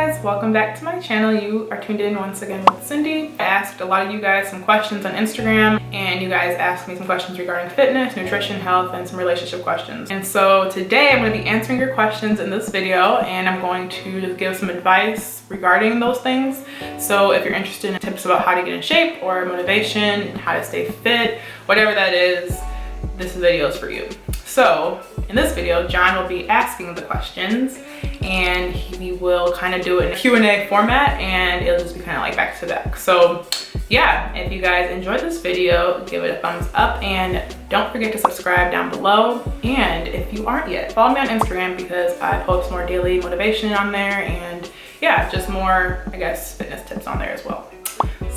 guys, welcome back to my channel. You are tuned in once again with Cindy. I asked a lot of you guys some questions on Instagram, and you guys asked me some questions regarding fitness, nutrition, health, and some relationship questions. And so today I'm going to be answering your questions in this video, and I'm going to just give some advice regarding those things. So if you're interested in tips about how to get in shape or motivation, how to stay fit, whatever that is, this video is for you. So in this video, John will be asking the questions, and he will kind of do it in a Q&A format, and it'll just be kind of like back to back. So yeah, if you guys enjoyed this video, give it a thumbs up, and don't forget to subscribe down below. And if you aren't yet, follow me on Instagram because I post more daily motivation on there, and yeah, just more, I guess, fitness tips on there as well.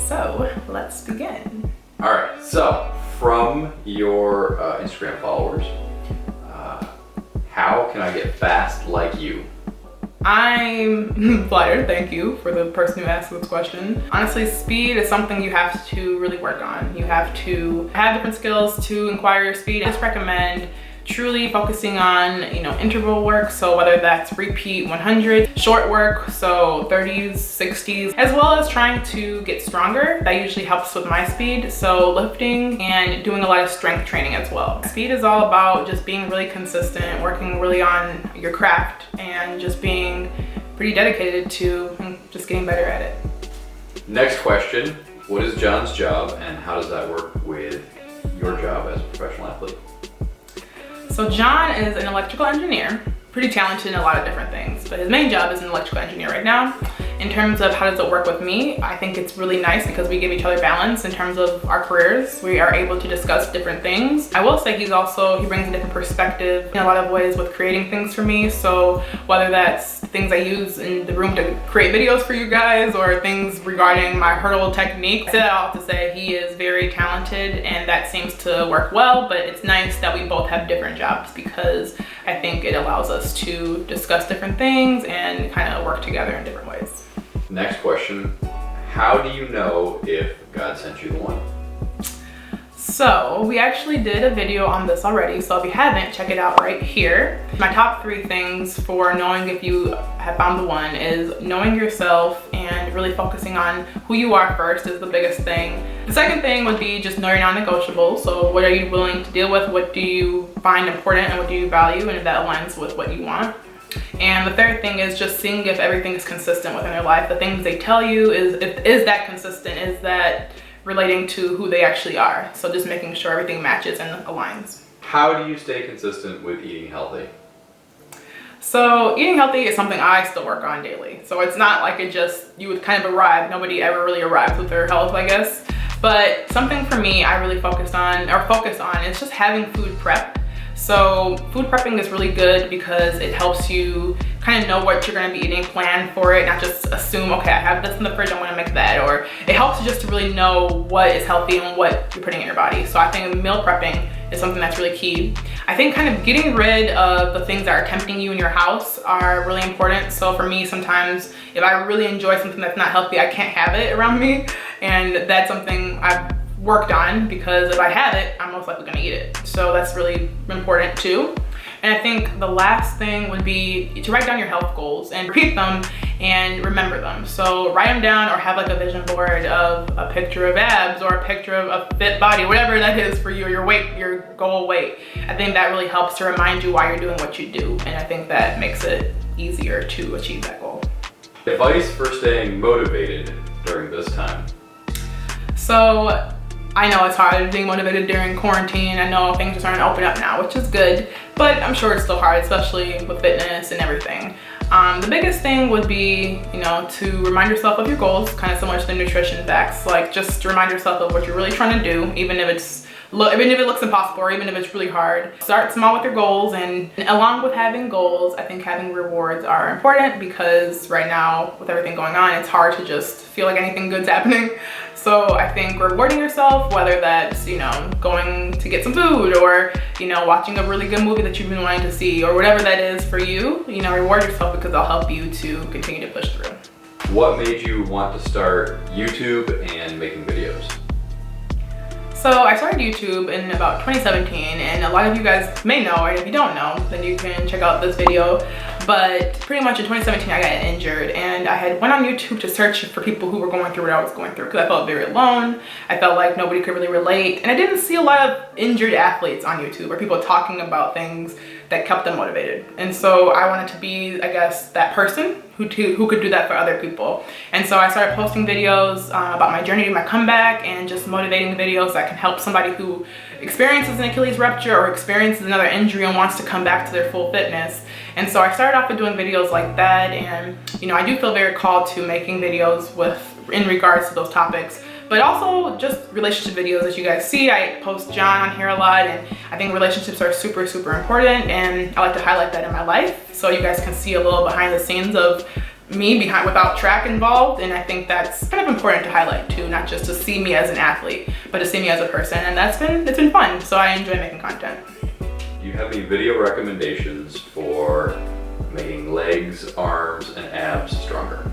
So let's begin. All right, so from your Instagram followers, how can I get fast like you? I'm flattered, thank you for the person who asked this question. Honestly, speed is something you have to really work on. You have to have different skills to acquire your speed. I just recommend truly focusing on, interval work. So whether that's repeat 100, short work, so 30s, 60s, as well as trying to get stronger. That usually helps with my speed. So lifting and doing a lot of strength training as well. Speed is all about just being really consistent, working really on your craft, and just being pretty dedicated to just getting better at it. Next question, what is John's job and how does that work with your job as a professional athlete? So John is an electrical engineer, pretty talented in a lot of different things, but his main job is an electrical engineer right now. In terms of how does it work with me, I think it's really nice because we give each other balance in terms of our careers. We are able to discuss different things. I will say he brings a different perspective in a lot of ways with creating things for me. So whether that's things I use in the room to create videos for you guys or things regarding my hurdle technique, I say that all to say he is very talented, and that seems to work well, but it's nice that we both have different jobs because I think it allows us to discuss different things and kind of work together in different ways. Next question, how do you know if God sent you the one? So we actually did a video on this already, so if you haven't, check it out right here. My top 3 things for knowing if you have found the one is knowing yourself and really focusing on who you are first is the biggest thing. The second thing would be just know your non-negotiables. So what are you willing to deal with? What do you find important and what do you value, and if that aligns with what you want? And the third thing is just seeing if everything is consistent within their life. The things they tell you is that consistent? Is that relating to who they actually are? So just making sure everything matches and aligns. How do you stay consistent with eating healthy? So eating healthy is something I still work on daily. So it's not like you would kind of arrive. Nobody ever really arrives with their health, I guess. But something for me I really focus on is just having food prep. So food prepping is really good because it helps you kind of know what you're going to be eating, plan for it, not just assume, okay, I have this in the fridge, I'm going to make that. Or it helps you just to really know what is healthy and what you're putting in your body. So I think meal prepping is something that's really key. I think kind of getting rid of the things that are tempting you in your house are really important. So for me, sometimes if I really enjoy something that's not healthy, I can't have it around me. And that's something I've worked on because if I have it, I'm most likely gonna eat it. So that's really important too. And I think the last thing would be to write down your health goals and repeat them and remember them. So write them down or have like a vision board of a picture of abs or a picture of a fit body, whatever that is for you, your weight, your goal weight. I think that really helps to remind you why you're doing what you do. And I think that makes it easier to achieve that goal. Advice for staying motivated during this time. So I know it's hard being motivated during quarantine. I know things are starting to open up now, which is good, but I'm sure it's still hard, especially with fitness and everything. The biggest thing would be, to remind yourself of your goals, kind of similar to the nutrition facts. Like just remind yourself of what you're really trying to do, even if it looks impossible or even if it's really hard. Start small with your goals, and along with having goals, I think having rewards are important because right now with everything going on, it's hard to just feel like anything good's happening. So I think rewarding yourself, whether that's, going to get some food or, watching a really good movie that you've been wanting to see or whatever that is for you, reward yourself because it'll help you to continue to push through. What made you want to start YouTube and making videos? So I started YouTube in about 2017, and a lot of you guys may know, and if you don't know, then you can check out this video. But pretty much in 2017, I got injured, and I had went on YouTube to search for people who were going through what I was going through because I felt very alone. I felt like nobody could really relate, and I didn't see a lot of injured athletes on YouTube or people talking about things that kept them motivated. And so I wanted to be, I guess, that person who could do that for other people. And so I started posting videos about my journey to my comeback and just motivating videos that can help somebody who experiences an Achilles rupture or experiences another injury and wants to come back to their full fitness. And so I started off with doing videos like that, and I do feel very called to making videos in regards to those topics, but also just relationship videos. As you guys see, I post John on here a lot, and I think relationships are super, super important, and I like to highlight that in my life so you guys can see a little behind the scenes of me without track involved. And I think that's kind of important to highlight too, not just to see me as an athlete, but to see me as a person. And it's been fun, so I enjoy making content. Do you have any video recommendations for making legs, arms, and abs stronger?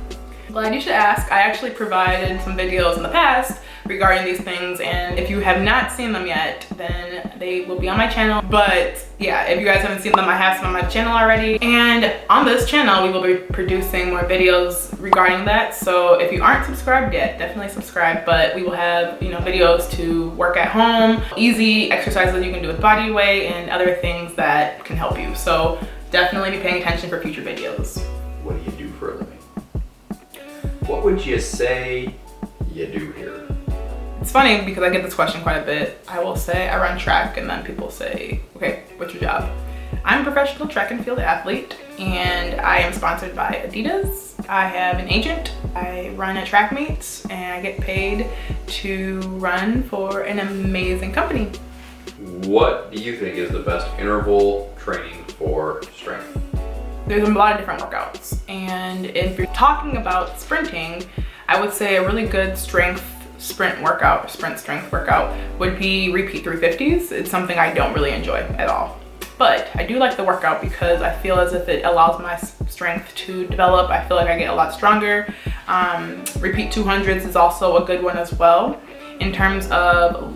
Glad you should ask. I actually provided some videos in the past regarding these things, and if you have not seen them yet, then they will be on my channel. But yeah, if you guys haven't seen them, I have some on my channel already. And on this channel, we will be producing more videos regarding that. So if you aren't subscribed yet, definitely subscribe. But we will have, videos to work at home, easy exercises you can do with body weight, and other things that can help you. So definitely be paying attention for future videos. What do you do for a living? What would you say you do here? It's funny because I get this question quite a bit. I will say I run track, and then people say, okay, what's your job? I'm a professional track and field athlete, and I am sponsored by Adidas. I have an agent. I run at track meets, and I get paid to run for an amazing company. What do you think is the best interval training for strength? There's a lot of different workouts, and if you're talking about sprinting, I would say a really good sprint strength workout would be repeat 350s. It's something I don't really enjoy at all, but I do like the workout because I feel as if it allows my strength to develop. I feel like I get a lot stronger. Repeat 200s is also a good one as well. In terms of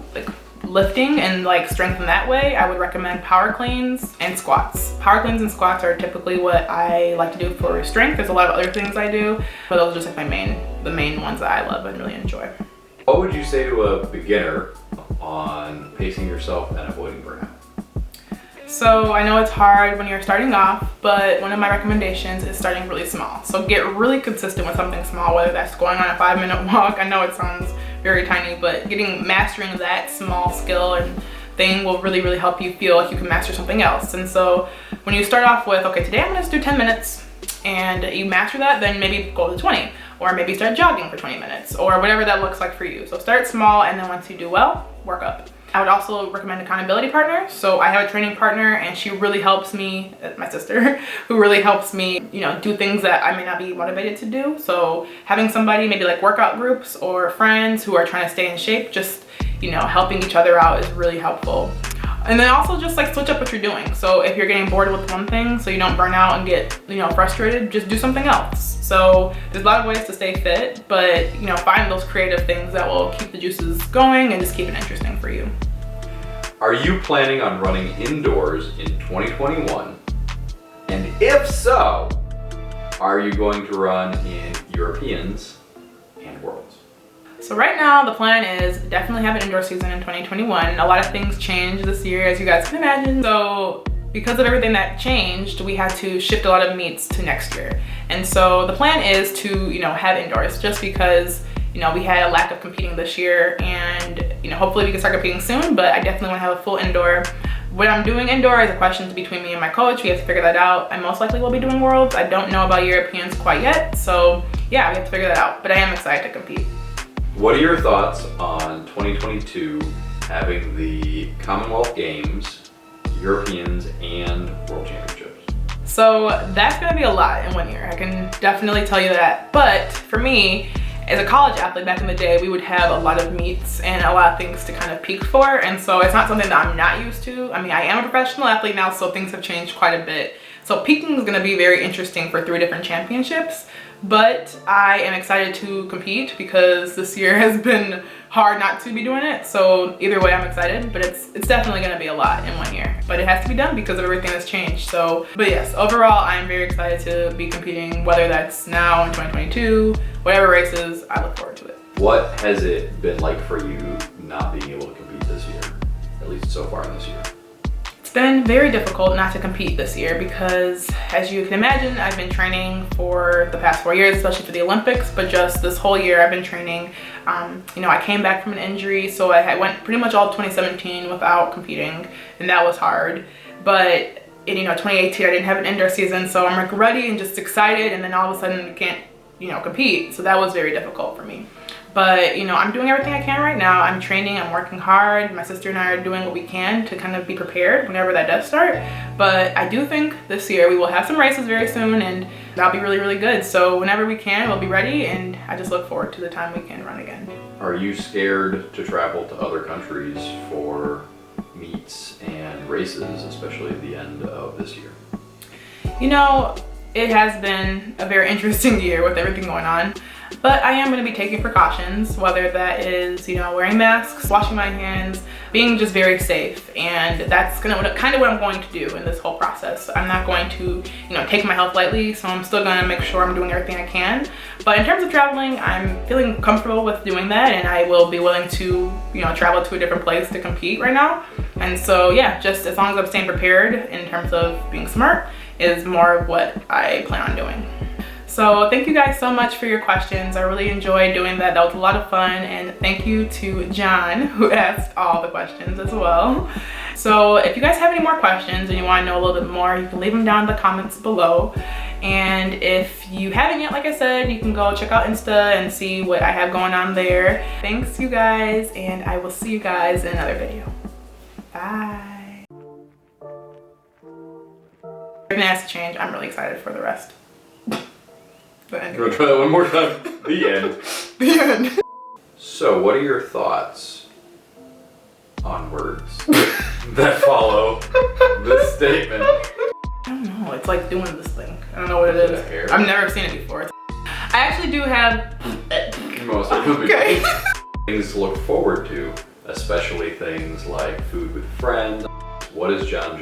lifting and strength in that way, I would recommend power cleans and squats. Power cleans and squats are typically what I like to do for strength. There's a lot of other things I do, but those are just the main ones that I love and really enjoy. What would you say to a beginner on pacing yourself and avoiding burnout? So I know it's hard when you're starting off, but one of my recommendations is starting really small. So get really consistent with something small, whether that's going on a 5-minute walk. I know it sounds very tiny, but mastering that small skill and thing will really, really help you feel like you can master something else. And so when you start off with, okay, today I'm gonna do 10 minutes, and you master that, then maybe go to 20, or maybe start jogging for 20 minutes, or whatever that looks like for you. So start small, and then once you do well, work up. I would also recommend accountability partners. So I have a training partner, and she really helps me, my sister, who really helps me, do things that I may not be motivated to do. So having somebody, maybe workout groups or friends who are trying to stay in shape, just, helping each other out is really helpful. And then also just switch up what you're doing. So if you're getting bored with one thing, so you don't burn out and get, frustrated, just do something else. So there's a lot of ways to stay fit, but, find those creative things that will keep the juices going and just keep it interesting for you. Are you planning on running indoors in 2021? And if so, are you going to run in Europeans and Worlds? So right now the plan is definitely have an indoor season in 2021. A lot of things changed this year, as you guys can imagine. So because of everything that changed, we had to shift a lot of meets to next year. And so the plan is to, have indoors, just because, we had a lack of competing this year, and, hopefully we can start competing soon, but I definitely want to have a full indoor. What I'm doing indoor is a question between me and my coach. We have to figure that out. I most likely will be doing Worlds. I don't know about Europeans quite yet. So yeah, we have to figure that out, but I am excited to compete. What are your thoughts on 2022 having the Commonwealth Games, Europeans, and World Championships? So that's gonna be a lot in 1 year. I can definitely tell you that. But for me, as a college athlete back in the day, we would have a lot of meets and a lot of things to kind of peak for. And so it's not something that I'm not used to. I mean, I am a professional athlete now, so things have changed quite a bit. So peaking is gonna be very interesting for 3 different championships. but I am excited to compete because this year has been hard not to be doing it. So either way, I'm excited, but it's definitely gonna be a lot in 1 year, but it has to be done because of everything that's changed. So, but yes, overall, I'm very excited to be competing, whether that's now in 2022, whatever races, I look forward to it. What has it been like for you not being able to compete this year, at least so far in this year? It's been very difficult not to compete this year because, as you can imagine, I've been training for the past 4 years, especially for the Olympics, but just this whole year I've been training. You know, I came back from an injury, so I went pretty much all of 2017 without competing, and that was hard. But in, you know, 2018 I didn't have an indoor season, so I'm like ready and just excited, and then all of a sudden you can't, you know, compete. So that was very difficult for me. But, you know, I'm doing everything I can right now. I'm training, I'm working hard. My sister and I are doing what we can to kind of be prepared whenever that does start. But I do think this year we will have some races very soon, and that'll be really, really good. So whenever we can, we'll be ready, and I just look forward to the time we can run again. Are you scared to travel to other countries for meets and races, especially at the end of this year? You know, it has been a very interesting year with everything going on. But I am going to be taking precautions, whether that is, you know, wearing masks, washing my hands, being just very safe. And that's kind of what I'm going to do in this whole process. I'm not going to, you know, take my health lightly, so I'm still going to make sure I'm doing everything I can. But in terms of traveling, I'm feeling comfortable with doing that, and I will be willing to, you know, travel to a different place to compete right now. And so, yeah, just as long as I'm staying prepared in terms of being smart is more of what I plan on doing. So thank you guys so much for your questions. I really enjoyed doing that. That was a lot of fun. And thank you to John, who asked all the questions as well. So if you guys have any more questions and you want to know a little bit more, you can leave them down in the comments below. And if you haven't yet, like I said, you can go check out Insta and see what I have going on there. Thanks, you guys, and I will see you guys in another video. Bye. Everything has to change. I'm really excited for the rest. I'm gonna try that one more time. The end. The end. So, what are your thoughts on words that follow this statement? I don't know. It's like doing this thing. I don't know what it is. Hair? I've never seen it before. I actually do have. Most of them. Okay. Things to look forward to, especially things like food with friends. What is John?